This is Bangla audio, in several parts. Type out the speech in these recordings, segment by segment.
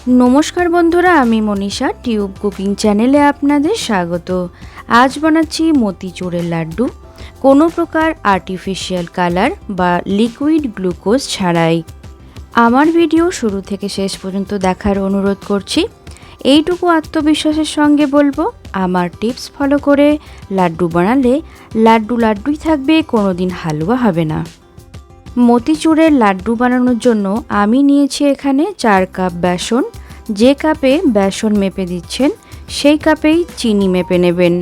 নমস্কার বন্ধুরা, আমি মনীষা টিউব কুকিং চ্যানেলে আপনাদের স্বাগত। আজ বানাচ্ছি মতিচুরের লাড্ডু, কোনো প্রকার আর্টিফিশিয়াল কালার বা লিকুইড গ্লুকোজ ছাড়াই। আমার ভিডিও শুরু থেকে শেষ পর্যন্ত দেখার অনুরোধ করছি। এইটুকু আত্মবিশ্বাসের সঙ্গে বলবো, আমার টিপস ফলো করে লাড্ডু বানালে লাড্ডুই থাকবে, কোনো দিন হালুয়া হবে না। মতিচুরের লাড্ডু বানানোর জন্য আমি নিয়েছি এখানে 4 কাপ বেসন। যে কাপে বেসন মেপে দিচ্ছেন সেই কাপেই চিনি মেপে নেবেন।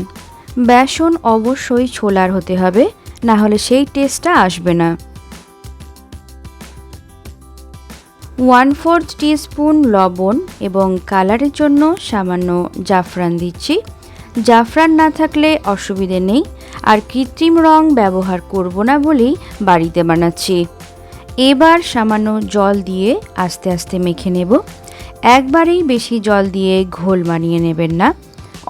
বেসন অবশ্যই ছোলার হতে হবে, না হলে সেই টেস্টটা আসবে না। 1/4 টিস্পুন লবণ এবং কালারের জন্য সামান্য জাফরান দিচ্ছি। জাফরান না থাকলে অসুবিধে নেই, আর কৃত্রিম রং ব্যবহার করব না বলেই বাড়িতে বানাচ্ছি। এবার সামান্য জল দিয়ে আস্তে আস্তে মেখে নেব। একবারেই বেশি জল দিয়ে ঘোল বানিয়ে নেবেন না,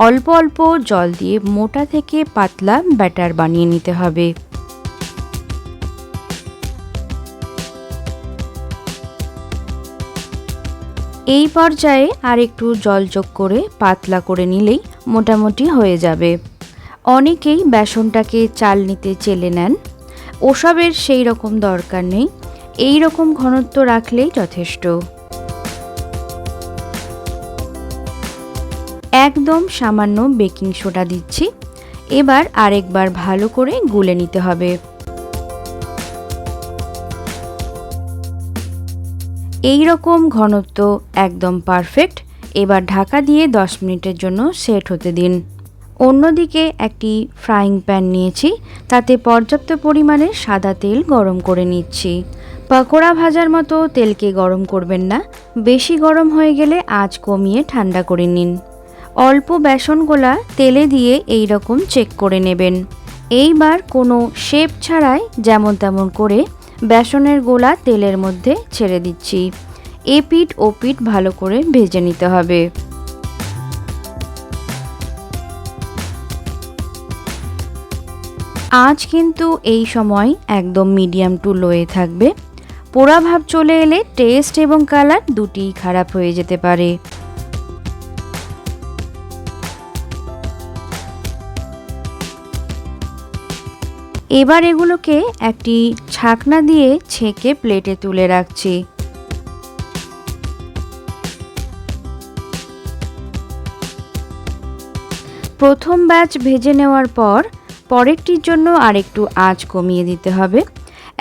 অল্প অল্প জল দিয়ে মোটা থেকে পাতলা ব্যাটার বানিয়ে নিতে হবে। এই পর্যায়ে আর একটু জল যোগ করে পাতলা করে নিলেই মোটামুটি হয়ে যাবে। অনেকেই বেসনটাকে চালনিতে চেলে নেন, ওসবের সেই রকম দরকার নেই, এই রকম ঘনত্ব রাখলেই যথেষ্ট। একদম সামান্য বেকিং সোডা দিচ্ছি। এবার আরেকবার ভালো করে গুলে নিতে হবে। এই রকম ঘনত্ব একদম পারফেক্ট। এবার ঢাকা দিয়ে 10 মিনিটের জন্য সেট হতে দিন। অন্যদিকে একটি ফ্রাইং প্যান নিয়েছি, তাতে পর্যাপ্ত পরিমাণে সাদা তেল গরম করে নিচ্ছি। পকোড়া ভাজার মতো তেলকে গরম করবেন না, বেশি গরম হয়ে গেলে আঁচ কমিয়ে ঠান্ডা করে নিন। অল্প বেসন গোলা তেলে দিয়ে এই রকম চেক করে নেবেন। এইবার কোনো শেপ ছাড়াই যেমন তেমন করে বেসনের গোলা তেলের মধ্যে ছেড়ে দিচ্ছি। এপিঠ ওপিঠ ভালো করে ভেজে নিতে হবে। আঁচ কিন্তু এই সময় একদম মিডিয়াম টু লোয়ে থাকবে। পোড়া ভাব চলে এলে টেস্ট এবং কালার দুটিই খারাপ হয়ে যেতে পারে। এবার এগুলোকে একটি ছাকনা দিয়ে ছেঁকে প্লেটে তুলে রাখছি। প্রথম ব্যাচ ভেজে নেওয়ার পর পরেরটির জন্য আরেকটু আঁচ কমিয়ে দিতে হবে।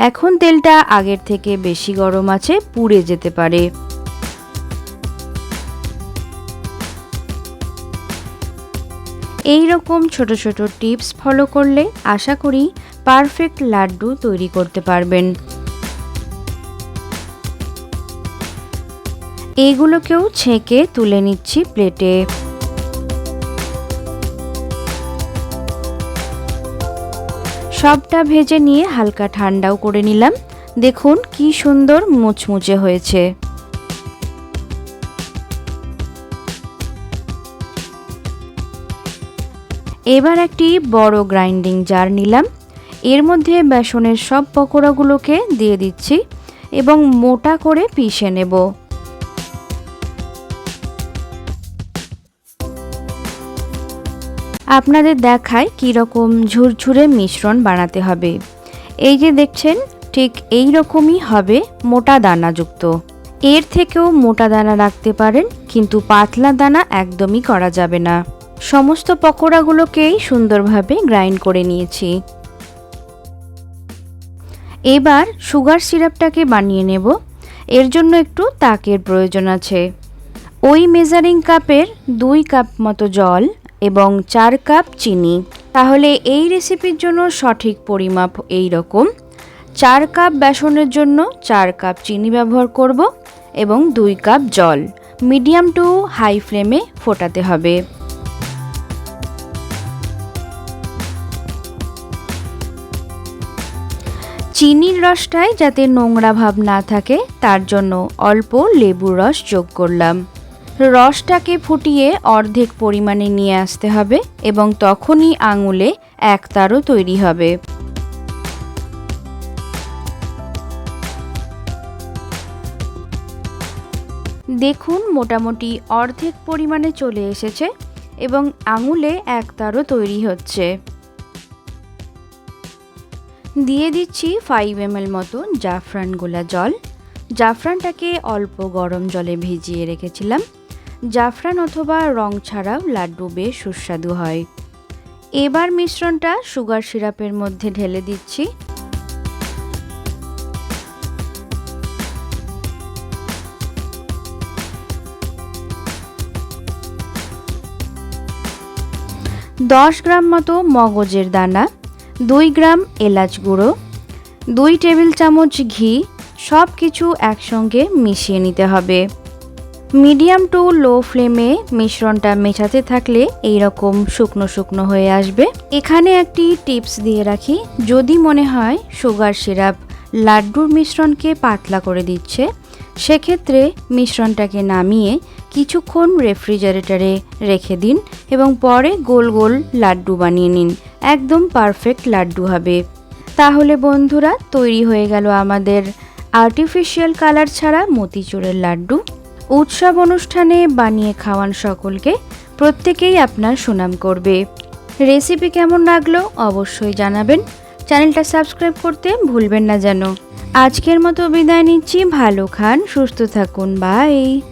এখন তেলটা আগের থেকে বেশি গরম আছে, পুড়ে যেতে পারে। এই রকম ছোট ছোট টিপস ফলো করলে আশা করি পারফেক্ট লাড্ডু তৈরি করতে পারবেন। এইগুলোকেও ছেঁকে তুলে নিচ্ছি প্লেটে। সবটা ভেজে নিয়ে হালকা ঠান্ডাও করে নিলাম। দেখুন কি সুন্দর মুচমুচে হয়েছে। এবার একটি বড় গ্রাইন্ডিং জার নিলাম, এর মধ্যে বেসনের সব পকোড়াগুলোকে দিয়ে দিচ্ছি এবং মোটা করে পিষে নেব। আপনাদের দেখায় কীরকম ঝুরঝুরে মিশ্রণ বানাতে হবে। এই যে দেখছেন, ঠিক এই রকমই হবে, মোটা দানাযুক্ত। এর থেকেও মোটা দানা রাখতে পারেন, কিন্তু পাতলা দানা একদমই করা যাবে না। সমস্ত পকোড়াগুলোকেই সুন্দরভাবে গ্রাইন্ড করে নিয়েছি। এবার সুগার সিরাপটাকে বানিয়ে নেব। এর জন্য একটু তাকের প্রয়োজন আছে। ওই মেজারিং কাপের 2 কাপ মতো জল এবং 4 কাপ চিনি। তাহলে এই রেসিপির জন্য সঠিক পরিমাপ এই রকম। 4 কাপ বেসনের জন্য 4 কাপ চিনি ব্যবহার করব এবং 2 কাপ জল। মিডিয়াম টু হাই ফ্লেমে ফোটাতে হবে। চিনির রসটায় যাতে নোংরা ভাব না থাকে তার জন্য অল্প লেবুর রস যোগ করলাম। রসটাকে ফুটিয়ে অর্ধেক পরিমাণে নিয়ে আসতে হবে এবং তখনই আঙুলে একতারও তৈরি হবে। দেখুন মোটামুটি অর্ধেক পরিমাণে চলে এসেছে এবং আঙুলে একতারও তৈরি হচ্ছে। দিয়ে দিচ্ছি 5 ml মতো জাফরান গোলা জল। জাফরানটাকে অল্প গরম জলে ভিজিয়ে রেখেছিলাম। জাফরান অথবা রং ছাড়াও লাড্ডু বেশ সুস্বাদু হয়। এবার মিশ্রণটা সুগার সিরাপের মধ্যে ঢেলে দিচ্ছি। দশ গ্রাম মতো মগজের দানা, 2 গ্রাম এলাচ গুঁড়ো, 2 টেবিল চামচ ঘি, সব কিছু একসঙ্গে মিশিয়ে নিতে হবে। মিডিয়াম টু লো ফ্লেমে মিশ্রণটা মেশাতে থাকলে এই রকম শুকনো শুকনো হয়ে আসবে। এখানে একটি টিপস দিয়ে রাখি, যদি মনে হয় সুগার সিরাপ লাড্ডুর মিশ্রণকে পাতলা করে দিচ্ছে, সেক্ষেত্রে মিশ্রণটাকে নামিয়ে কিছুক্ষণ রেফ্রিজারেটরে রেখে দিন এবং পরে গোল গোল লাড্ডু বানিয়ে নিন। একদম পারফেক্ট লাড্ডু হবে। তাহলে বন্ধুরা, তৈরি হয়ে গেল আমাদের আর্টিফিশিয়াল কালার ছাড়া মতিচুরের লাড্ডু। উৎসব অনুষ্ঠানে বানিয়ে খাওয়ান সকলকে, প্রত্যেকেই আপনার সুনাম করবে। রেসিপি কেমন লাগলো অবশ্যই জানাবেন। চ্যানেলটা সাবস্ক্রাইব করতে ভুলবেন না যেন। আজকের মতো বিদায় নিচ্ছি। ভালো খান, সুস্থ থাকুন, বাই।